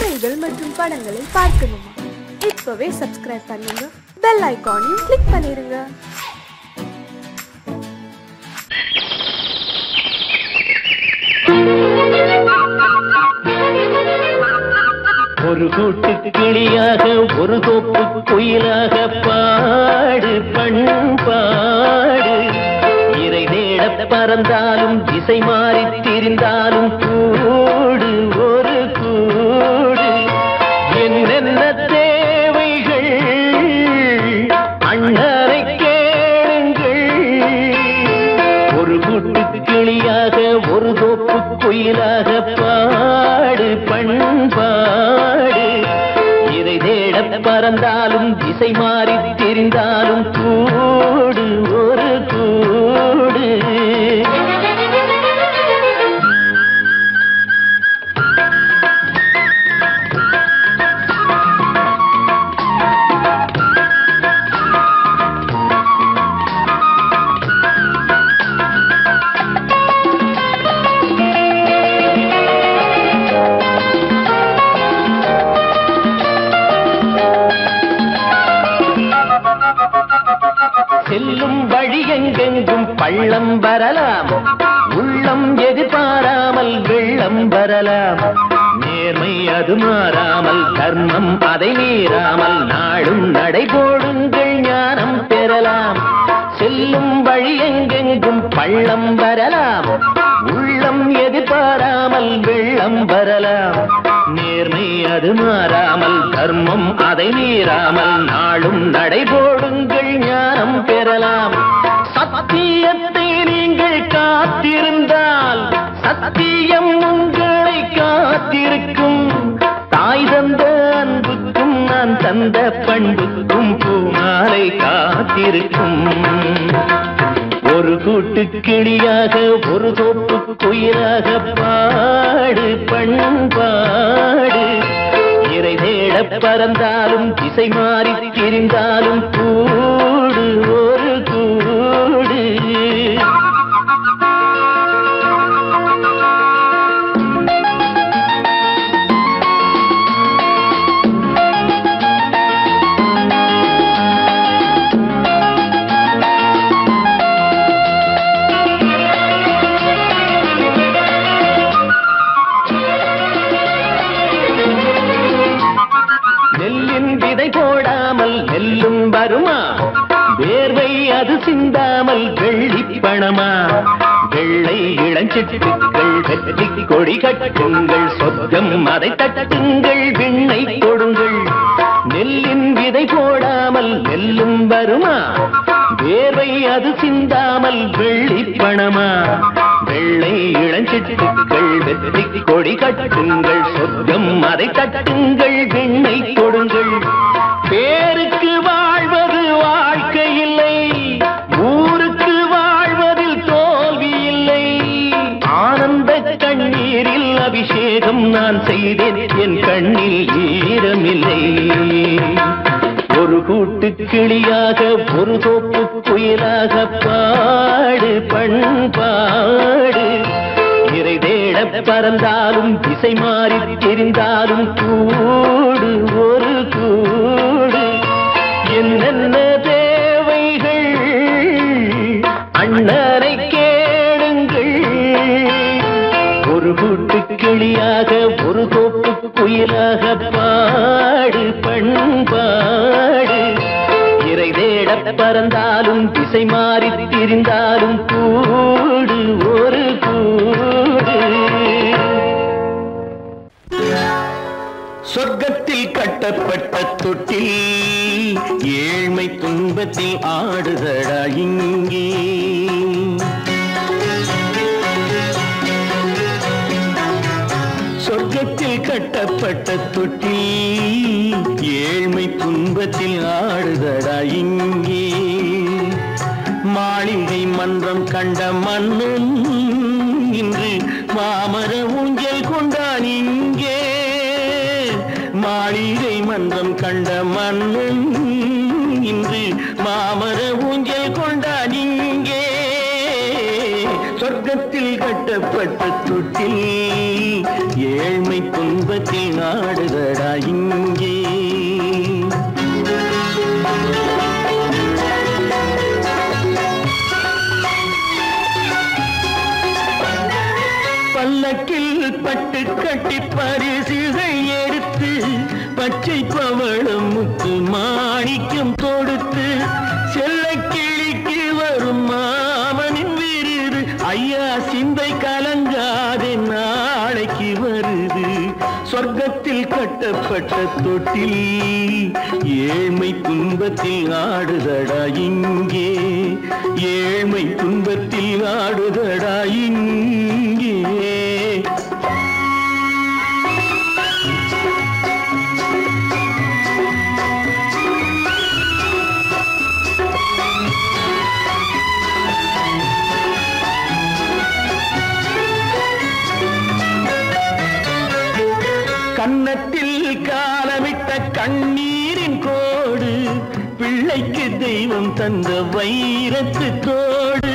பாடல்கள் மற்றும் படங்களை பார்க்கணுமா? இப்பவே சப்ஸ்கிரைப் பண்ணுங்க, பெல் ஐகானையும் கிளிக் பண்ணிருங்க. ஒரு கூட்டு கிளியாக ஒரு தோப்பு குயிலாக பாடு பண்பாடு. இறை தேட பறந்தாலும் திசை மாறி திரிந்தாலும் கூடு ஒரு கூடு. என்னென்ன தேவைகள் அண்ணரை கேளுங்கள். ஒரு கூட்டு கிளியாக ஒரு தோப்பு குயிலாக பாடு பண்பாடு. இறை தேட பறந்தாலும் திசை மாறி தெரிந்தாலும் கூடு ஒரு கூடு. செல்லும் வழி எங்கெங்கும் பள்ளம் வரலாம், உள்ளம் எதிர்பாராமல் வெள்ளம் வரலாம். நேர்மை அது மாறாமல், தர்மம் அதை மீறாமல், நாடும் நடைபோடுங்கள் ஞானம் பெறலாம். செல்லும் வழி எங்கெங்கும் பள்ளம் வரலாம், உள்ளம் எதிர்பாராமல் வெள்ளம் வரலாம். நேர்மை அது மாறாமல், தர்மம் அதை மீறாமல், நாளும் நடைபோடுங்கள் ஞானம் பெறலாம். சத்தியத்தை நீங்கள் காத்திருந்தால் சத்தியம் உங்களை காத்திருக்கும். தாய் தந்த அன்புக்கும் நான் தந்த பண்புக்கும் பூமாலை காத்திருக்கும். ஒரு கூட்டு கிளியாக ஒரு தோப்பு குயிலாக பாடு பண்பாடு. இறை தேட பறந்தாலும் திசை மாறி திரிந்தாலும் கூடு ஒரு கூடு. போடாமல் நெல்லும் வருமா? வேர்வை அது சிந்தாமல் வெள்ளி பணமா? வெள்ளை இளஞ்சிட்டுக்கள் வெற்றி கொடி கட்டுங்கள், சொர்க்கம் அதை தட்டுங்கள், விண்ணை கொடுங்கள். நெல்லின் விதை போடாமல் நெல்லும் வருமா? வேர்வை அது சிந்தாமல் வெள்ளி பணமா? வெள்ளை இளஞ்சிட்டுக்கள் வெற்றி கொடி கட்டுங்கள், சொர்க்கம் அதை தட்டுங்கள், விண்ணை கொடுங்கள். பேருக்கு வாழ்வது வாழ்க்கை இல்லை, ஊருக்கு வாழ்வதில் தோல்வி இல்லை. ஆனந்த கண்ணீரில் அபிஷேகம் நான் செய்தேன், என் கண்ணில் ஈரமில்லை. ஒரு கூட்டு கிளியாக ஒரு தோப்பு குயிலாக பாடு பண்பாடு. இறை தேட பறந்தாலும் திசை மாறி தெரிந்தாலும் கூடு ஒரு கூடு. என்னென்ன தேவைகள் அண்ணரை கேளுங்கள். ஒரு கூட்டு கிளியாக ஒரு தோப்பு குயிலாக பாடு பண்பாடு. இறை தேட பறந்தாலும் திசை மாறி திரிந்தாலும் கூடு ஒரு கூடு. சொர்க்கத்தில் கட்டப்பட்ட தொட்டில் ஏழ்மை துன்பத்தில் ஆடுதடா இங்கே. சொர்க்கத்தில் கட்டப்பட்ட தொட்டில் ஏழ்மை துன்பத்தில் ஆடுதடா இங்கே. மாளிகை மன்றம் கண்ட மன்னன் இன்று மாமர ஊஞ்சல் கொண்டான் இங்கே. மாளிகை மன்றம் கண்ட மன்னன் இன்று மாமர ஊஞ்சல் கொண்டான் இங்கே. சொர்க்கத்தில் கட்டப்பட்ட தொட்டில் ஏழ்மை துன்பத்தில் ஆடுதடா இங்கே. பல்லக்கில் பட்டு கட்டி பரிசுகள் எடுத்து பச்சை பவளம் முத்து மாணிக்கம் தொடுத்து செல்ல கிளிக்கு வரும் மாமனின் விருது ஐயா சிந்தை கலங்காதே நாளைக்கு வருது. சொர்க்கத்தில் கட்டப்பட்ட தொட்டில் ஏழ்மை துன்பத்தில் ஆடுதடா இங்கே. ஏழ்மை துன்பத்தில் ஆடுதடா இங்கே. கன்னத்தில் காலமிட்ட கண்ணீரின் கோடு பிள்ளைக்கு தெய்வம் தந்த வைரத்து தோடு.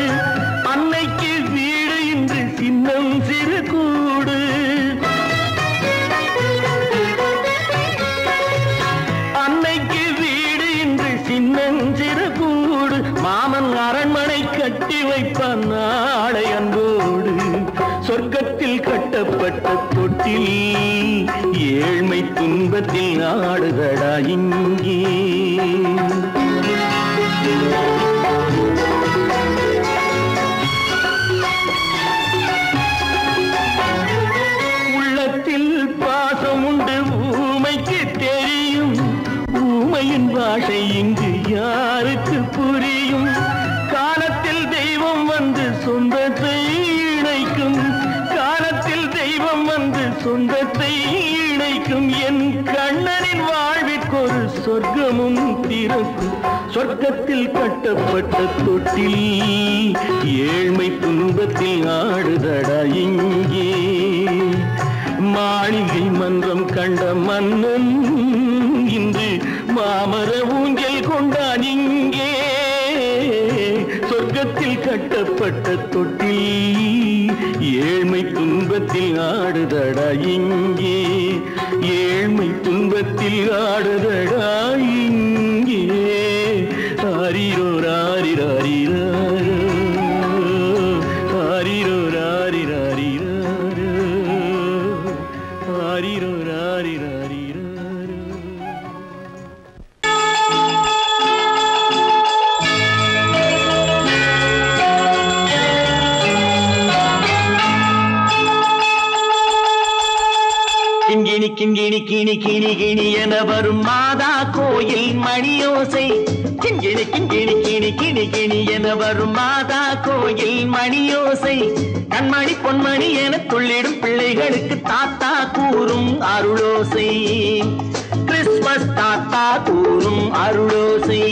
அன்னைக்கு வீடு இன்று சின்னம் சிறு கூடு. அன்னைக்கு வீடு இன்று சின்னம் சிறு கூடு. மாமன் அரண்மனை கட்டி வைப்பான் நாளை அன்போடு. சொர்க்கத்தில் கட்டப்பட்ட தொட்டில் ஏழ்மை துன்பத்தில் ஆடுதடா இங்கே. உள்ளத்தில் பாசம் உண்டு ஊமைக்கு தெரியும். ஊமையின் பாஷை இங்கு யாருக்கு புரியும்? காலத்தில் தெய்வம் வந்து சொந்தத்தை இணைக்கும். காலத்தில் தெய்வம் வந்து சொந்தத்தை இணைக்கும். என் கண்ணனின் வாழ்விற்கொரு சொர்க்கமும் திறக்கும். சொர்க்கத்தில் கட்டப்பட்ட தொட்டில் ஏழ்மை துன்பத்தில் ஆடுதடா இங்கே. மாளிகை மன்றம் கண்ட மன்னன் இன்று மாமர ஊஞ்சல் கொண்டான் இங்கே. சொர்க்கத்தில் கட்டப்பட்ட தொட்டில் ஏழ்மை துன்பத்தில் ஆடுதடா இங்கே. ஏழ்மை துன்பத்தில் ஆடுதடா இங்கே. ஆரிரோ ராரிராரிராரோ ஆரிரோ ராரிராரிராரோ ஆரிரோ ராரிராரிராரோ. கிண்கிணி கிண்கிணி கிணி கிணி கிணி என வரும் மாதா கோயில் மணியோசை. கிண்கிணி கிண்கிணி கிணி கிணி கிணி என வரும் மாதா கோயில் மணியோசை. கண்மணி பொன்மணி என துள்ளிடும் பிள்ளைகளுக்கு தாத்தா கூறும் அருளோசை. கிறிஸ்துமஸ் தாத்தா கூறும் அருளோசை.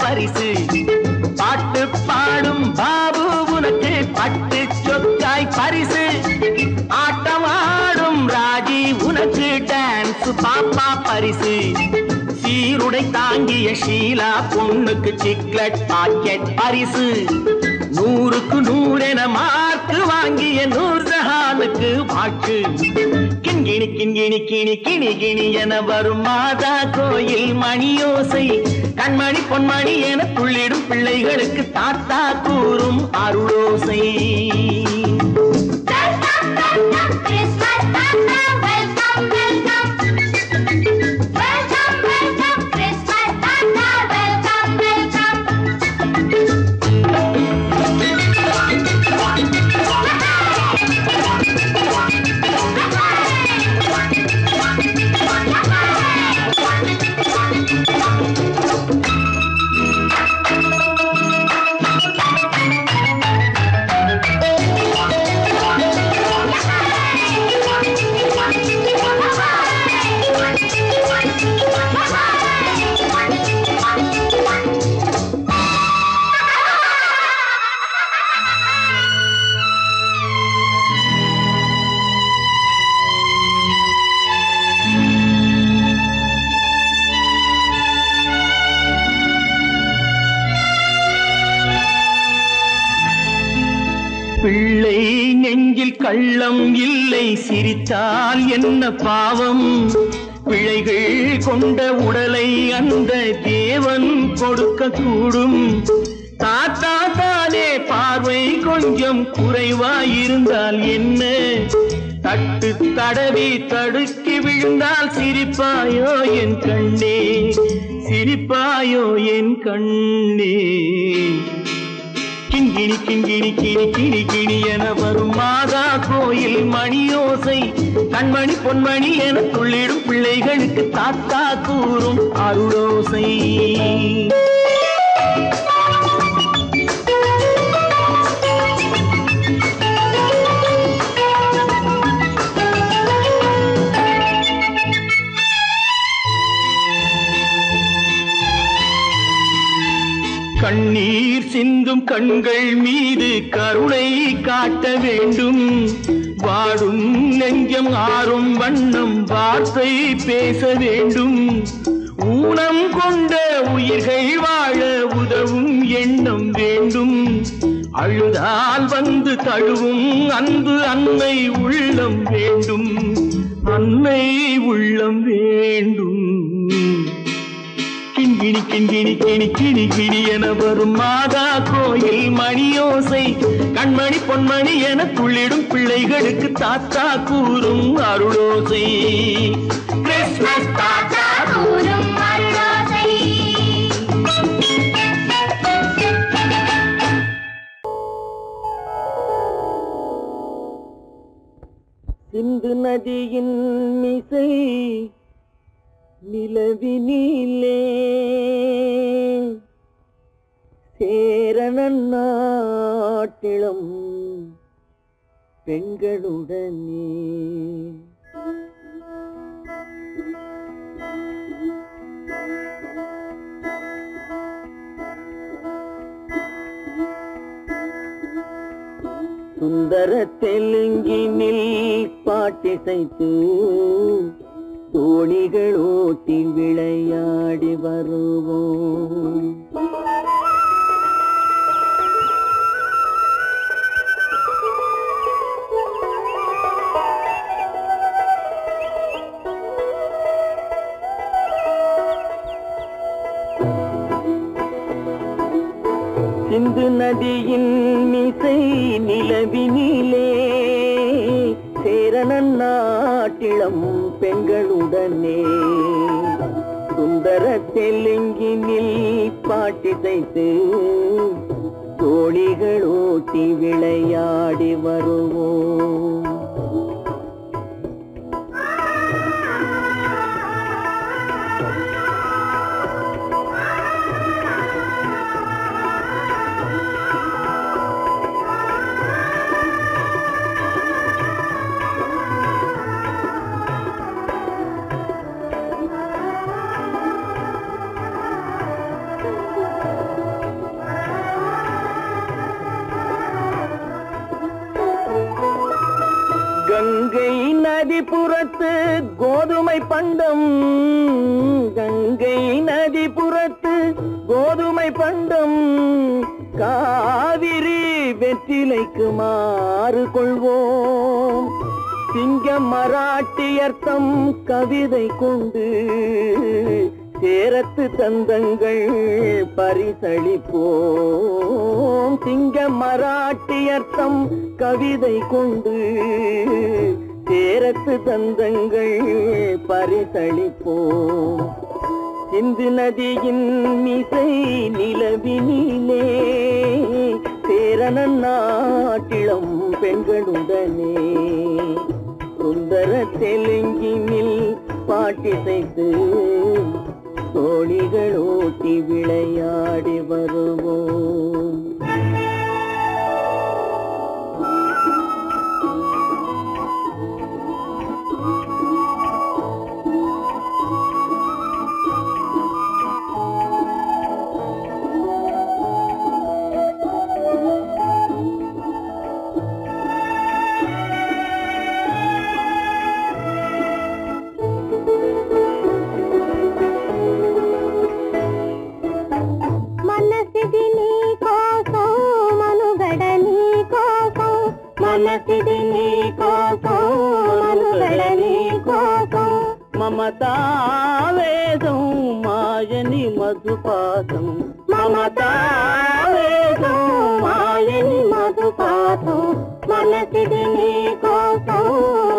பரிசு பாட்டு பாடும் பாபு உனக்கு பட்டு சொக்காய் பரிசு. ஆட்டமாடும் ராஜி உனக்கு டான்ஸ் பாப்பா பரிசு. சீருடை தாங்கிய ஷீலா பொண்ணுக்கு சிக்லெட் பாக்கெட் பரிசு. 100க்கு 100 என மார்க்கு வாங்கிய நூர்ஜஹானுக்கு வாக்கு. கிண்கிணி கிண்கிணி கிணி கிணி கிணி என வரும் மாதா கோயில் மணியோசை. கண்மணி பொன்மணி என துள்ளிடும் பிள்ளைகளுக்கு தாத்தா கூறும் அருளோசை. கள்ளம் இல்லை சிரித்தால் என்ன பாவம் பிழைகள் கொண்ட உடலை அந்த தேவன் கொடுக்க கூடும் தாத்தா தானே பார்வை கொஞ்சம் குறைவாயிருந்தால் என்ன தட்டு தடவி தடுக்கி விழுந்தால் சிரிப்பாயோ என் கண்ணே சிரிப்பாயோ என் கண்ணே கிண்கிணி கிண்கிணி கிணி கிணி கிணி என வரும் மாதா கோயில் மணியோசை கண்மணி பொன்மணி என துள்ளிடும் பிள்ளைகளுக்கு தாத்தா கூறும் அருளோசை கண்ணீர் சிந்தும் கண்கள் மீது கருணை காட்ட வேண்டும் வாடும் நெஞ்சம் ஆறும் வண்ணம் வார்த்தை பேச வேண்டும் ஊனம் கொண்ட உயிர்கள் வாழ உதவும் எண்ணம் வேண்டும் அழுதால் வந்து தழுவும் அன்பு அன்னை உள்ளம் வேண்டும் அன்னை உள்ளம் வேண்டும் கிண்கிணி கிண்கிணி கிணி கிணி கிணி என வரும் மாதா கோயில் மணியோசை கண்மணி பொன்மணி என துள்ளிடும் பிள்ளைகளுக்கு தாத்தா கூறும் அருளோசை கிறிஸ்மஸ் தாத்தா கூறும் அருளோசை சிந்து நதியின் மிசை நிலவினிலே சேரணன் நாட்டிளம் பெண்களுடனே சுந்தர தெலுங்கினில் பாட்டிசைத்து தோணிகள் ஓட்டி விளையாடி வருவோம் சிந்து நதியின் மிசை நிலவினிலே சேரணன் நாட்டிளம் பெண்களுடனே சுந்தர தெலுங்கினில் பாட்டிசைத்து தோணிகள் ஓட்டி விளையாடி வருவோம் கங்கை நதிபுறத்து கோதுமை பண்டம் கங்கை நதிபுறத்து கோதுமை பண்டம் காவிரி வெற்றிலைக்கு மாறு கொள்வோம் சிங்கம் மராட்டியர்த்தம் கவிதை கொண்டு சேரத்து தந்தங்கள் பரிசளிப்போம் சிங்கம் மராட்டியர்த்தம் கவிதை கொண்டு சேரத்து தந்தங்கள் பரிசளிப்போம் சிந்து நதியின் மிசை நிலவினிலே சேரணன் நாட்டிளம் பெண்களுடனே சுந்தர தெலுங்கினில் பாட்டிசைத்து தோணிகள் ஓட்டி விளையாடி வருவோம் మనుగడని కోసం మమతావేదం మాయని మధుపాతం మమతావేదం మాయని మధుపాతం మనసిది నీ కోసం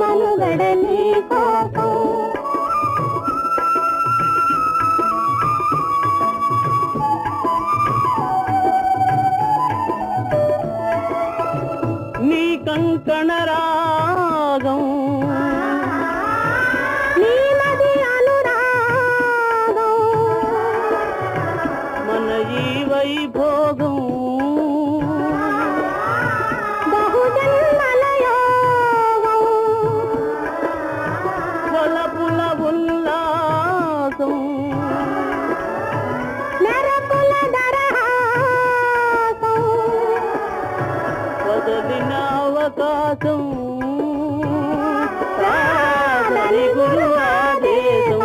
మనుగడని కోసం నీ కంకణ రాగం నీ నది అనురాగం మన ఈ వైభోగం బహుజన్మల యోగం కొలపుల ఉల్లాసం మెరపుల దరహాసం వదలిన అవకాశం ప్రాణని గురు ఆదేశం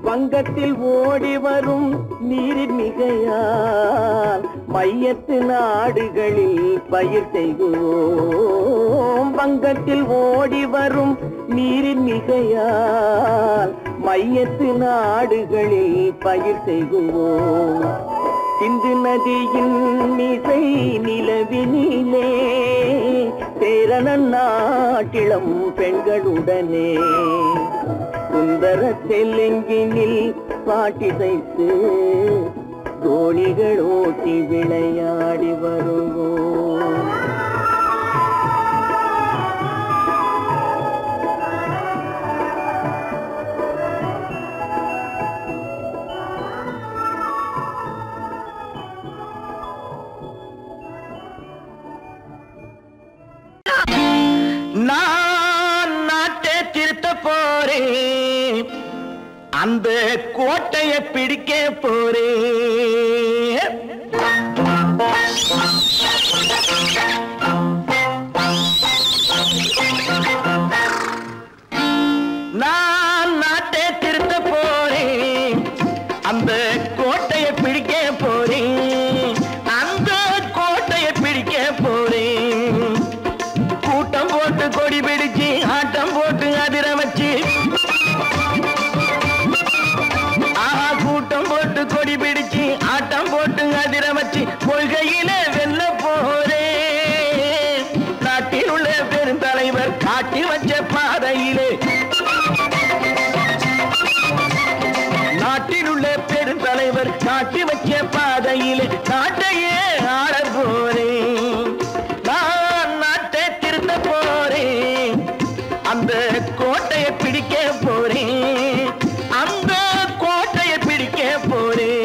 வங்கத்தில் ஓடி வரும் நீரின் மிகையால் மையத்து நாடுகளில் பயிர் செய்கிறோம் வங்கத்தில் ஓடி வரும் நீரின் மிகையால் மையத்து நாடுகளில் பயிர் செய்கிறோம் சிந்து நதியின் மிசை நிலவினிலே சேரணன் நாட்டிளம் பெண்களுடனே சுந்தர தெலுங்கினில் பாட்டிசைத்து தோணிகள் ஓட்டி விளையாடி வருவோம் நான் நாட்டை திருத்த போறேன் அந்த கோட்டையை பிடிக்க போறேன் நான் நாட்டை திருத்த போறேன் அந்த கோட்டையை பிடிக்க போறேன் அந்த கோட்டையை பிடிக்க போறேன் கூட்டம் போட்டு கொடி பிடிச்சு ஆட்டம் போட்டு அதிர வச்சு கூட்டம் போட்டு கொடி பிடிச்சு ஆட்டம் போட்டு அதிர வச்சு கொள்கையில வெல்ல போறேன் நாட்டில் உள்ள பெருந்தலைவர் காட்டி வச்ச பாதையிலே நாட்டில் உள்ள பெருந்தலைவர் காட்டி வச்ச பாதையிலே நாட்டையே ஆள போறேன் நான் நாட்டை திருத்த போறேன் அந்த கோட்டையை பிடிக்க போறேன் அந்த கோட்டையை பிடிக்க போறேன்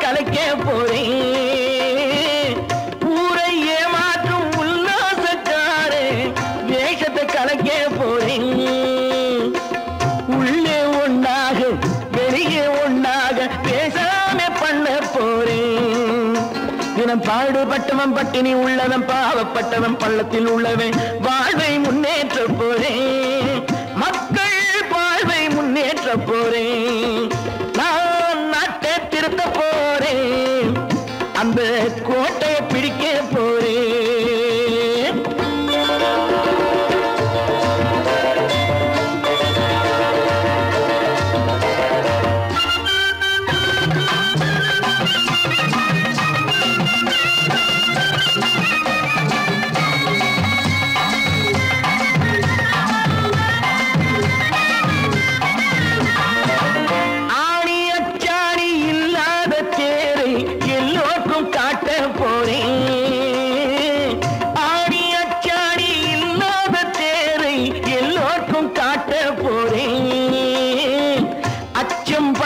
கலைக்க போறேன் ஊரை ஏமாற்றும் உல்லாசக்காரே வேஷத்தை கலைக்க போறேன் உள்ளே ஒன்னாக வெளியே ஒன்னாக பேசாம பண்ண போறேன் தினம் பாடுபட்டவன் பட்டினி உள்ளவன் பாவப்பட்டவன் பள்ளத்தில் உள்ளவன் வாழ்வை முன்னேற்ற போறேன் மக்கள் வாழ்வை முன்னேற்ற போறேன் நான் நாட்டை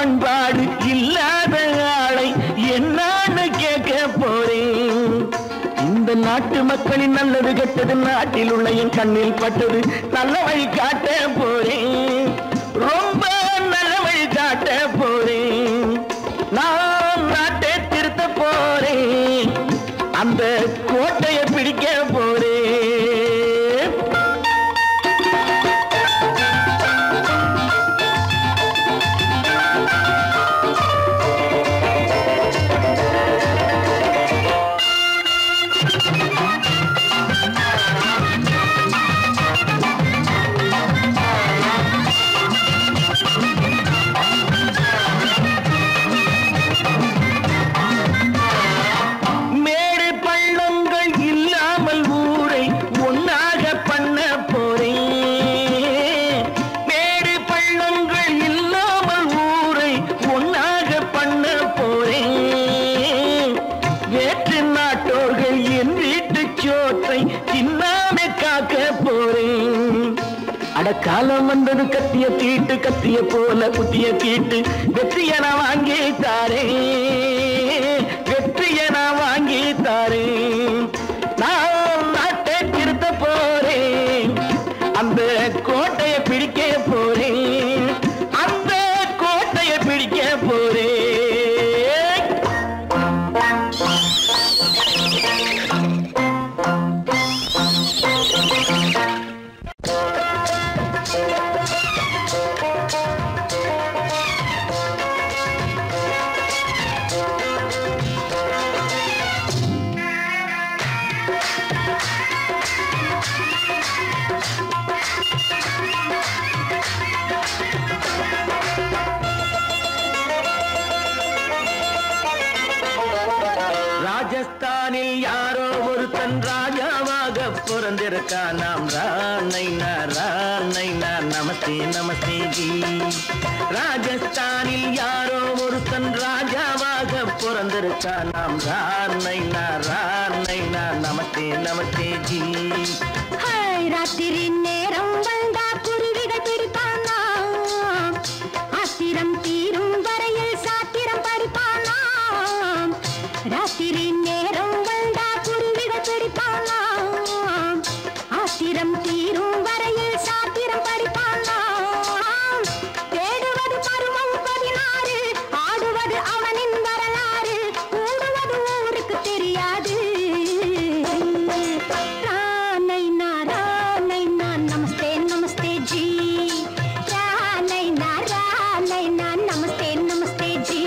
பண்பாடு இல்லாத ஆளை என்னான்னு கேட்க போறேன். இந்த நாட்டு மக்களின் நல்லது கெட்டது நாட்டில் உள்ள என் கண்ணில் பட்டது நல்ல வழி காட்ட போறேன். ரொம்ப நல்ல வழி காட்ட போறேன். நான் நாட்டை திருத்த போறேன். அந்த கோட்டையை பிடிக்க போறேன். காலம் வந்தது கத்திய தீட்டு கத்திய போல குத்திய தீட்டு வெற்றிய நான் வாங்கி தாரேன். வெற்றிய நான் வாங்கி தாரேன். நான் நாட்டை திருத்த போறேன். அந்த கோட்டையை பிடிக்க போறேன். அந்த கோட்டையை பிடிக்க போறேன். ராஜஸ்தானில் யாரோ ஒருத்தன் ராஜாவாக பிறந்திருக்கான். நாம் ராணைனா ராணைனா நமஸ்தே நமஸ்தே ஜி. ராஜஸ்தானில் யாரோ ஒருத்தன் ராஜாவாக பிறந்திருக்கான். நாம் ராணைனா ராணைனா நமஸ்தே நமஸ்தே ஜி. ராத்திரி நேரம் வந்தா குருவிகள் பிடிப்பானா, ஆத்திரம் தீரும் வரையில் சாத்திரம் படிப்பானா. ராத்திரி நேரம் வந்தா குருவிகள் பிடிப்பானா, ஆத்திரம் தீரும் வரையில் சாத்திரம் படிப்பானா. தேடுவது பருவம் 16, ஆடுவது அவனின் வரலாறு, கூடுவது ஊருக்கு தெரியாது. ராணைனா ராணைனா நமஸ்தே நமஸ்தே ஜி. ராணைனா ராணைனா நமஸ்தே நமஸ்தே ஜி.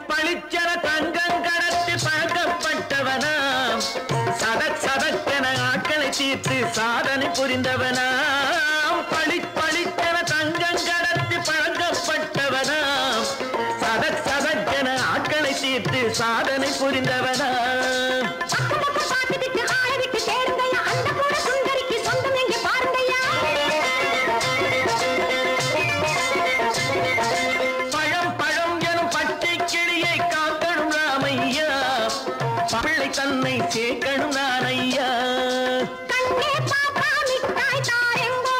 பளிச்சர தங்கம் கடத்தி பழக்கப்பட்டவனாம். சதக் சதக்கென ஆட்களை தீர்த்து சாதனை புரிந்தவனாம். பளிச்சர தங்கம் கடத்தி பழக்கப்பட்டவனாம். சதக் சதக்கென ஆட்களை தீர்த்து சாதனை புரிந்தவனாம். தன்னை சேர்க்கணும் நான் ஐயா. கண்ணே பாப்பா மிட்டாய் தாரெங்கோ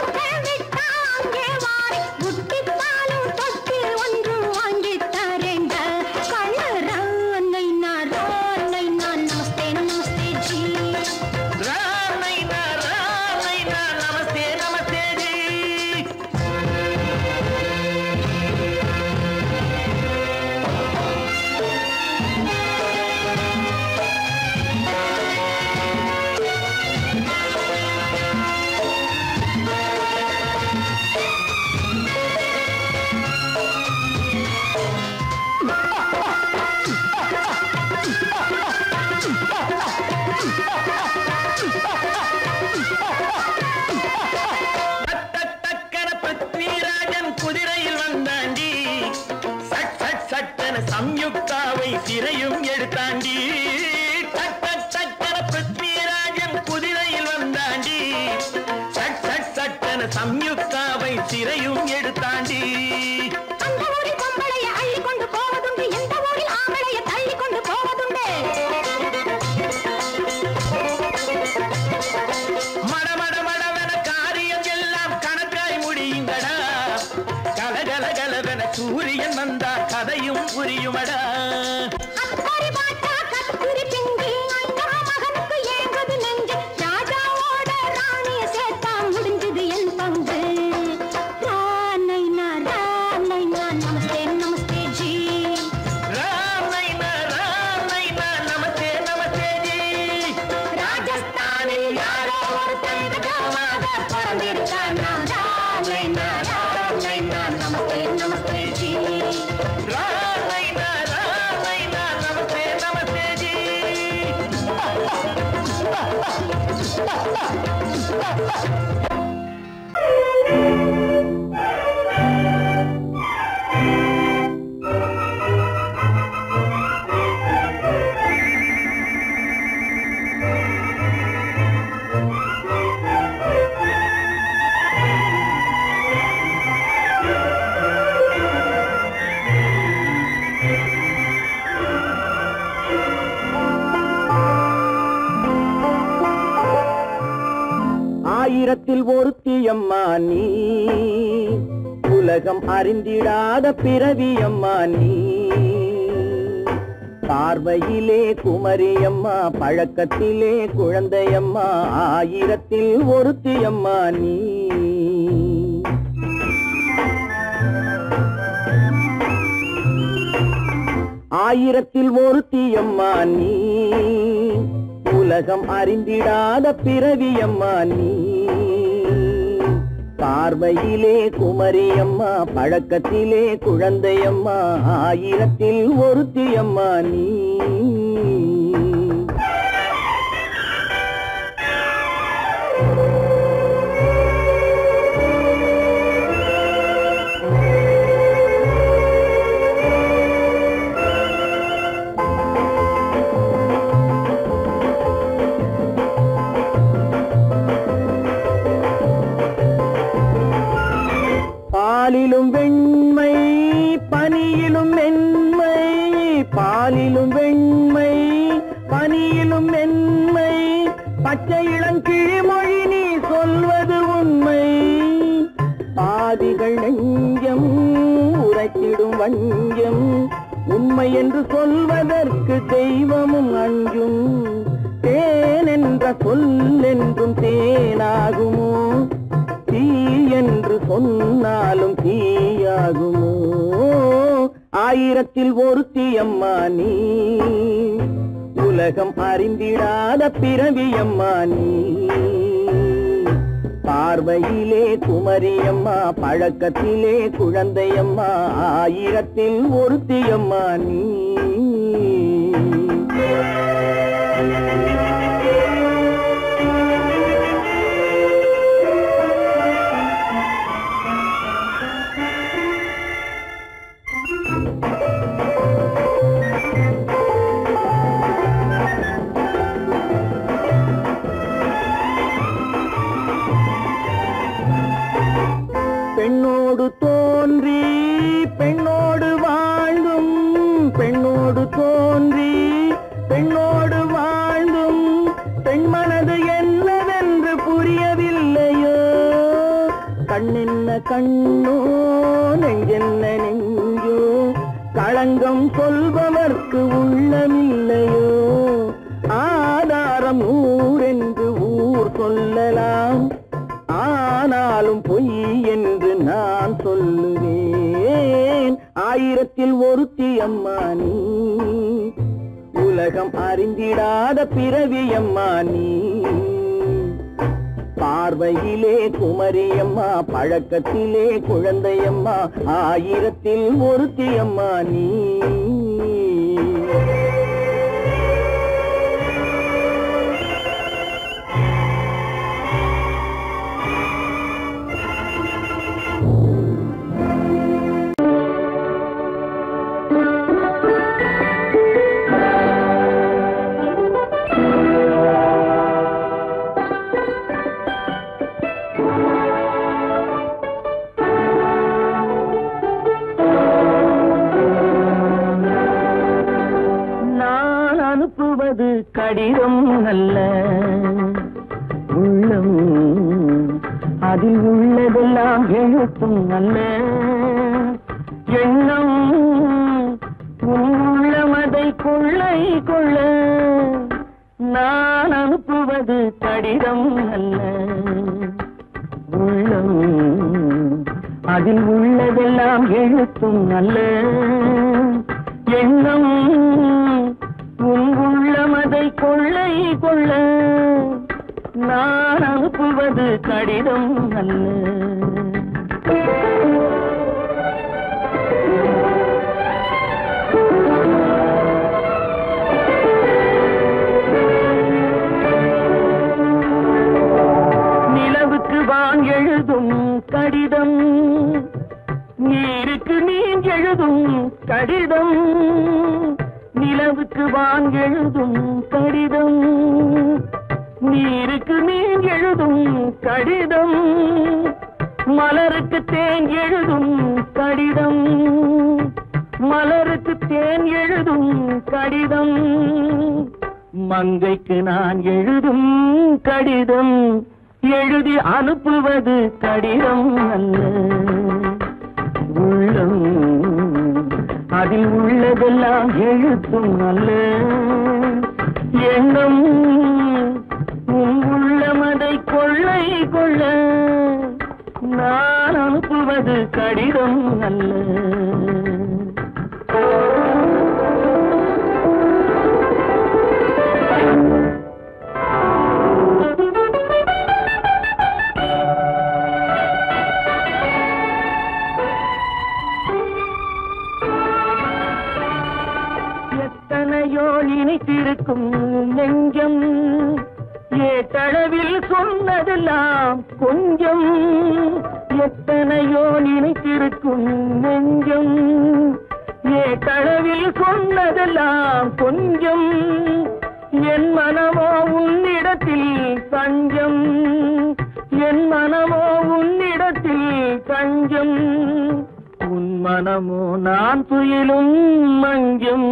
விட்டாங்கே வாரி புட்டி பாலும் தொட்டி ஒன்று வாங்கி தரேங்க. கண்ணு ராணைனா ராணைனா நமஸ்தே நமஸ்தே ஜி. ராணைனா ராணைனா நமஸ்தே நமஸ்தே ஜி. சம்யுக்தாவை சிறையும் எடுத்தாண்டி பிருத்விராஜன் குதிரையில் வந்தாண்டி சட்டன சம்யுக்தாவை சிறையும் எடுத்தாண்டி அந்த ஊரில் பொம்பளைய அள்ளி கொண்டு போவதுண்டு எந்த ஊரில் ஆம்பளைய தள்ளி கொண்டு போவதுண்டு மடமடமடவென காரியம் எல்லாம் கணக்காய் முடியுங்கடா கலகலகலவென சூரியன் வந்தா கதையும் புரியுமடா ஆயிரத்தில் ஒருத்தியம்மா நீ உலகம் அறிந்திடாத பிறவியம்மா நீ பார்வையிலே குமரியம்மா பழக்கத்திலே குழந்தையம்மா ஆயிரத்தில் ஒருத்தியம்மா நீ ஆயிரத்தில் ஒருத்தியம்மா நீ உலகம் அறிந்திடாத பிறவியம்மா நீ பார்வையிலே குமரியம்மா பழக்கத்திலே குழந்தையம்மா ஆயிரத்தில் ஒருத்தியம்மா நீ பாலிலும் வெண்மை பனியிலும் மென்மை பாலிலும் வெண்மை பனியிலும் மென்மை பச்சை இளங்கிழிமொழி நீ சொல்வது உண்மை பாதிகள் நெஞ்சம் உரைத்திடும் வஞ்சம் உண்மை என்று சொல்வதற்கு தெய்வமும் அஞ்சும் தேன் என்ற சொல் என்றும் தேனாகுமோ தீ என்று சொன்னாலும் தீயாகுமோ ஆயிரத்தில் ஒருத்தியம்மா நீ உலகம் அறிந்திடாத பிறவியம்மா நீ பார்வையிலே குமரியம்மா பழக்கத்திலே குழந்தையம்மா ஆயிரத்தில் ஒருத்தியம்மா நீ பெண்ணோடு தோன்றி பெண்ணோடு வாழ்ந்தும் பெண்ணோடு தோன்றி பெண்ணோடு வாழ்ந்தும் பெண்மனது என்னவென்று புரியவில்லையோ கண்ணென்ன கண்ணோ நெஞ்சென்ன நெஞ்சோ களங்கம் சொல்பவர்க்கு உள்ளமில்லையோ ஆதாரம் ஊரென்று ஊர் சொல்லலாம் ஆனாலும் பொய் என்று நான் சொல்லுவேன் ஆயிரத்தில் ஒருத்தியம்மா நீ உலகம் அறிந்திடாத பிறவியம்மா நீ பார்வையிலே குமரியம்மா பழக்கத்திலே குழந்தையம்மா ஆயிரத்தில் ஒருத்தியம்மா நீ அனுப்புவது கடிதம் அல்ல உள்ளம் அதில் உள்ளதெல்லாம் எழுத்தும் அல்ல எண்ணம் உள்ளமதை கொள்ளை கொள்ள நான் அனுப்புவது கடிதம் அல்ல உள்ளம் அதில் உள்ளதெல்லாம் எழுத்தும் அல்ல எண்ணம் உள்ளமதை கொள்ளை கொள்ள நான் அனுப்புவது கடிதம் அல்ல நிலவுக்கு வான் எழுதும் கடிதம் நீருக்கு நீர் எழுதும் கடிதம் நிலவுக்கு வான் எழுதும் கடிதம் நீருக்கு நீர் எழுதும் கடிதம் மலருக்கு தேன் எழுதும் கடிதம் மலருக்கு தேன் எழுதும் கடிதம் மங்கைக்கு நான் எழுதும் கடிதம் எழுதி அனுப்புவது கடிதம் அல்ல உள்ளம் அதில் உள்ளதெல்லாம் எழுத்தும் அல்ல எண்ணம் உள்ளமதை கொள்ளை கொள்ள நான் அனுப்புவது கடிதம் அல்ல எத்தனையோ நினைத்திருக்கும் நெஞ்சம் ஏட்டளவில் சொன்னதெல்லாம் கொஞ்சம் எத்தனையோ நினைத்திருக்கும் நெஞ்சம் ஏட்டளவில் சொன்னதெல்லாம் கொஞ்சம் என் மனமோ உன்னிடத்தில் தஞ்சம் என் மனமோ உன்னிடத்தில் தஞ்சம் உன் மனமோ நான் துயிலும் மஞ்சம்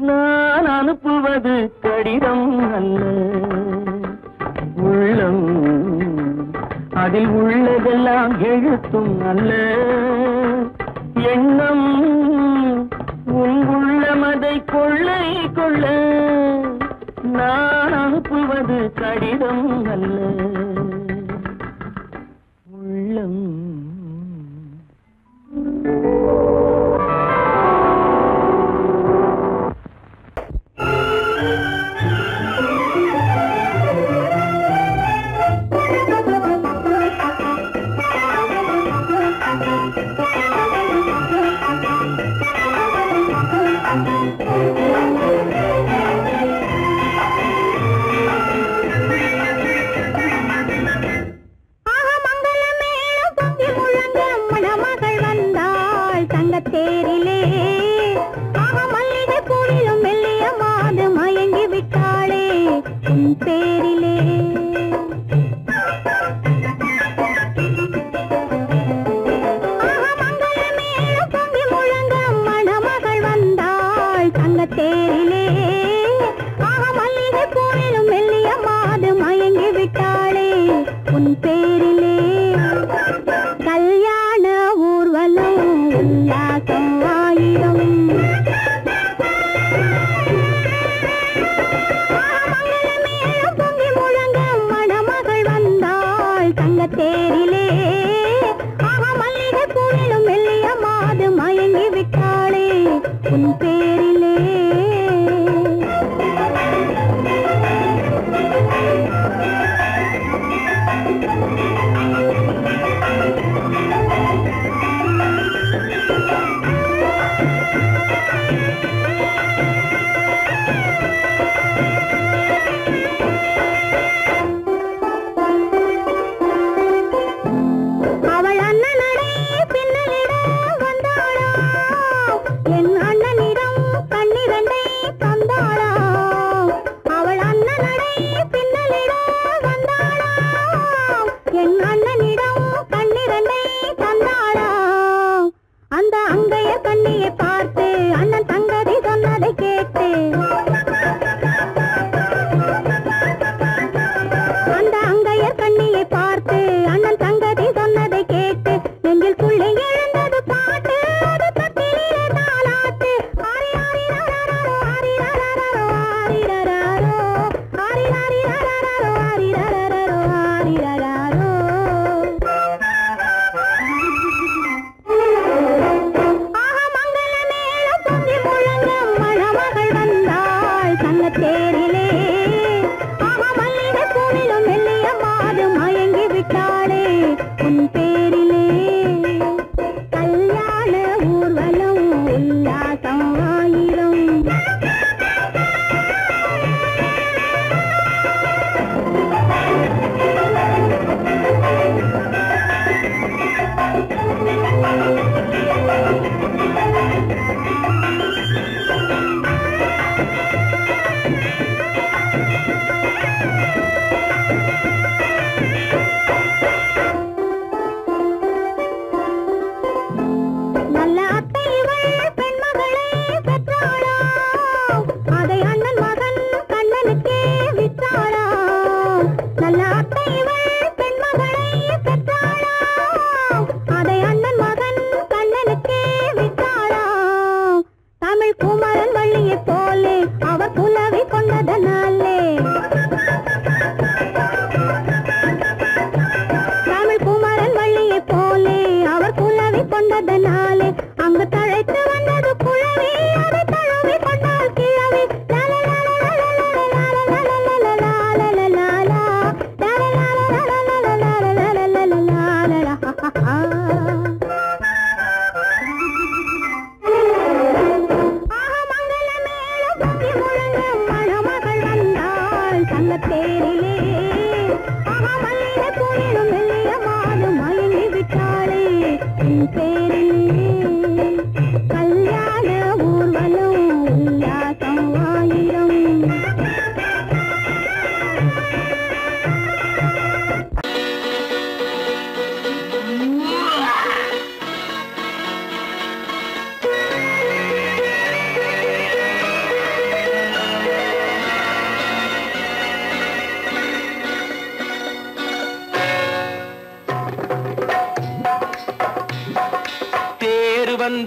நான் அனுப்புவது கடிதம் அல்ல உள்ளம் அதில் உள்ளதெல்லாம் எழுத்தும் அல்ல எண்ணம் உள்ளமதை கொள்ளை கொள்ள நான் அனுப்புவது கடிதம் அல்ல உள்ளம்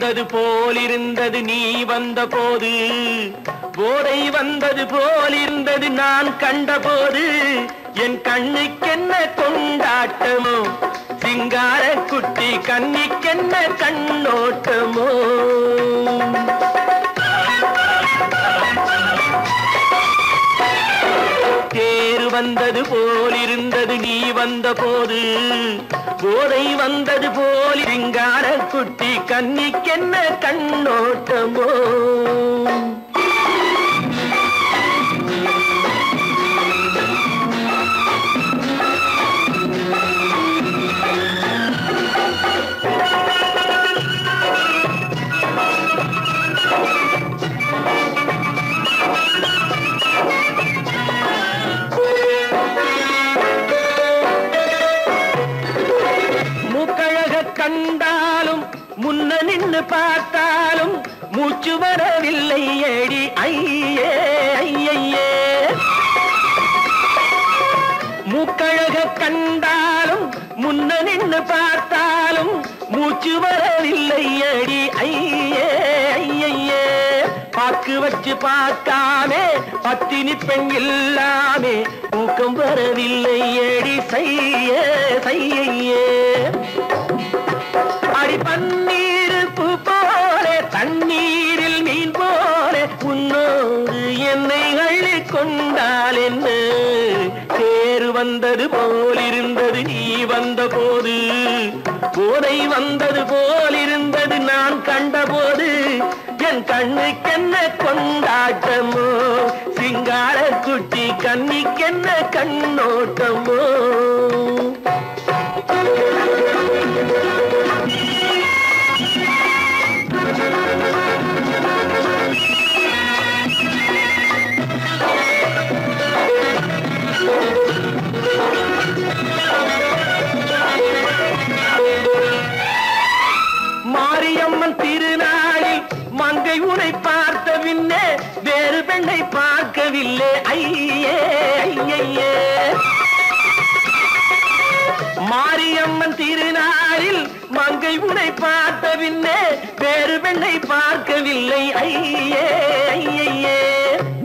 வந்தது போலிருந்தது நீ வந்த போது, போதை வந்தது போலிருந்தது நான் கண்டபோது, என் கண்ணுக்கென்ன கொண்டாட்டமோ, சிங்கார குட்டி கண்ணிக்கென்ன கண்ணோட்டமோ. தேர் வந்தது போலிருந்தது நீ வந்த போது, போதை வந்தது போல் சிங்கார குட்டி கண்ணிக்கென்ன கண்ணோட்டமோ. கண்டாலும் முன்ன நின்று பார்த்தாலும் மூச்சு வரவில்லை ஏடி ஐயே ஐயே. மூக்கழக கண்டாலும் முன்ன நின்று பார்த்தாலும் மூச்சு வரவில்லை ஏடி ஐயே ஐயே. பாக்கு வச்சு பார்க்காமே பத்தினி பெண் இல்லாமே ஊக்கம் வரவில்லை ஏடி செய்ய செய்யே. அடி பன்னீர் பூ போலே தண்ணீரில் மீன் போலே உன்னோடு என்னை அள்ளி கொண்டால் என்ன. தேர் வந்தது போலிருந்தது நீ வந்த போது, போதை வந்தது போலிருந்தது நான் கண்டபோது, என் கண்ணுக்கென்ன கொண்டாட்டமோ, சிங்கார குட்டி கண்ணிக்கென்ன கண்ணோட்டமோ. மாரியம்மன் திருநாளில் மங்கை உனை பார்த்த பின்னே வேறு பெண்ணை பார்க்கவில்லை ஐயே ஐயே. மாரியம்மன் திருநாளில் மங்கை உனை பார்த்த பின்னே வேறு பெண்ணை பார்க்கவில்லை ஐயே ஐயே.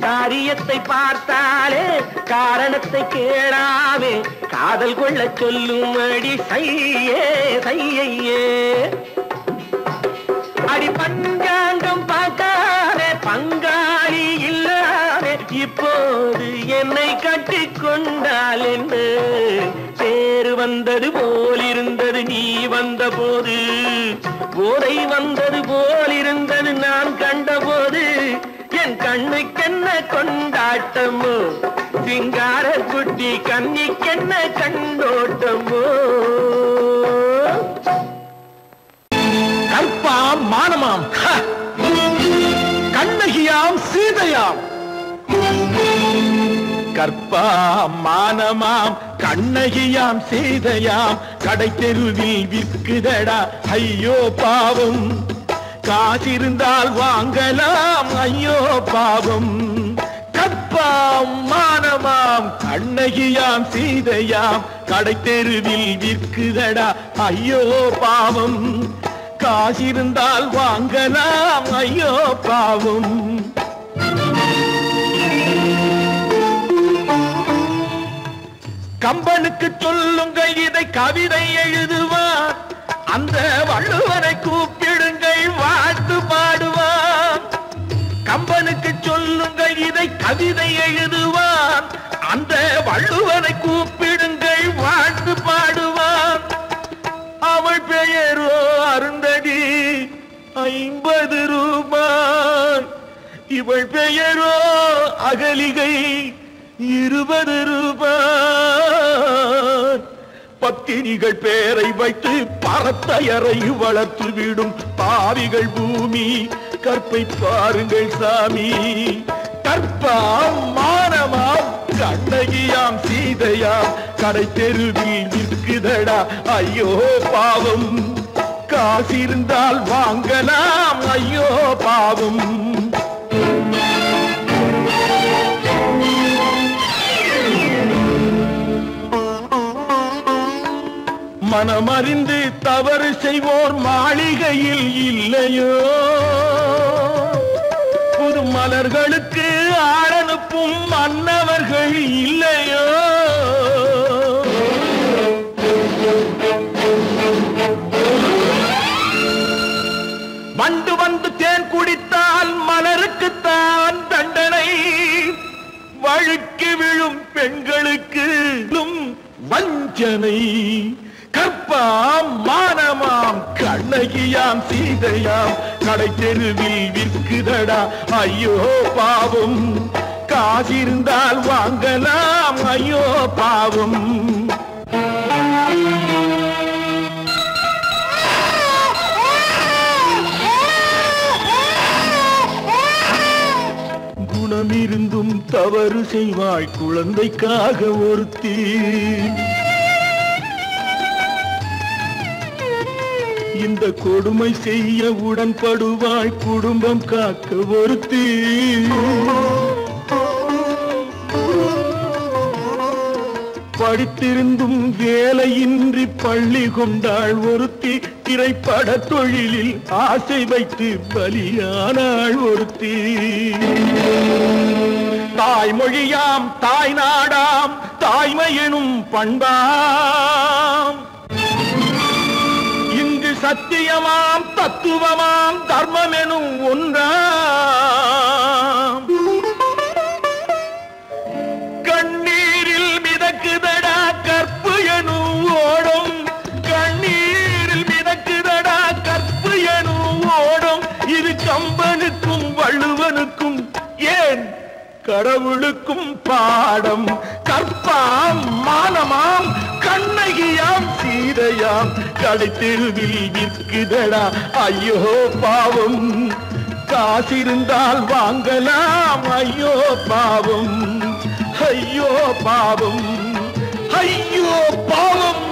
காரியத்தை பார்த்தாலே காரணத்தை கேளாவே காதல் கொள்ள சொல்லும் அடி சையே சையே. அடி பஞ்சாங்கம் பார்க்காதே பங்காளி இல்லாதே இப்போது என்னை கட்டி கொண்டால் என்ன. தேர் வந்தது போலிருந்தது நீ வந்த போது, போதை வந்தது போலிருந்தது நான் கண்டபோது, என் கண்ணுக்கென்ன கொண்டாட்டமோ, சிங்கார குட்டி கண்ணிக்கென்ன கண்ணோட்டமோ. கற்பாம் மானமாம் கண்ணகியாம் சீதையாம். கற்பாம் மானமாம் கண்ணகியாம் சீதையாம் கடை தெருவில் விற்குதடா ஐயோ பாவம். காசிருந்தால் வாங்கலாம் ஐயோ பாவம். கற்பாம் மானமாம் கண்ணகியாம் சீதையாம் கடை தெருவில் விற்குதடா ஐயோ பாவம். காசிருந்தால் வாங்கலாம் ஐயோ பாவம். கம்பனுக்கு சொல்லுங்கள் இதை கவிதை எழுதுவான், அந்த வள்ளுவரை கூப்பிடுங்கள் வாழ்த்து பாடுவான். கம்பனுக்கு சொல்லுங்கள் இதை கவிதை எழுதுவான், அந்த வள்ளுவரை கூப்பிடுங்கள் வாழ்த்து பாடுவான். அவள் பெயரோ அருந்ததி 50 ரூபாய், இவள் பெயரோ அகலிகை 20 ரூபாய். பத்தினிகள் பேரை வைத்து பரத்தையரை வளர்த்து விடும் பாவிகள் பூமி, கற்பை பாருங்கள் சாமி. கற்பாம் மானமாம் கண்ணகியாம் சீதையாம் கடை தெருவில் விற்குதடா ஐயோ பாவம். காசிருந்தால் வாங்கலாம் ஐயோ பாவம். மனமறிந்து தவறு செய்வோர் மாளிகையில் இல்லையோ புது மலர்களுக்கு ஆளனுப்பும் மன்னவர்கள் இல்லையோ வண்டு வந்து தேன் குடித்தால் மலருக்குத்தான் தண்டனை வழுக்கி விழும் பெண்களுக்கு வஞ்சனை கற்பாம் மானமாம் கண்ணகியாம் சீதையாம் கடை தெருவில் விற்குதடா ஐயோ பாவம் காசிருந்தால் வாங்கலாம் ஐயோ பாவம் குணமிருந்தும் தவறு செய்வாய் குழந்தைக்காக ஒருத்தி இந்த கொடுமை செய்ய உடன்படுவாய் குடும்பம் காக்க ஒருத்தி படித்திருந்தும் வேலையின்றி பள்ளி கொண்டாள் ஒருத்தி திரைப்பட தொழிலில் ஆசை வைத்து பலியானாள் ஒருத்தி தாய்மொழியாம் தாய் நாடாம் தாய்மை எனும் பண்பாம் இங்கு சத்தியமாம் தத்துவமாம் தர்மம் எனும் ஒன்றாம் கண்ணீரில் மிதக்குதடா கற்பு எனும் ஓடும் கண்ணீரில் மிதக்குதடா கற்பு எனும் ஓடும் இது கம்பனுக்கும் வள்ளுவனுக்கும் ஏன் கடவுளுக்கும் பாடம் கற்பாம் மானமாம் கண்ணகியாம் சீதையாம் கடை தெருவில் விற்குதடா ஐயோ பாவம் காசிருந்தால் வாங்கலாம் ஐயோ பாவம் ஐயோ பாவம் ஐயோ பாவம்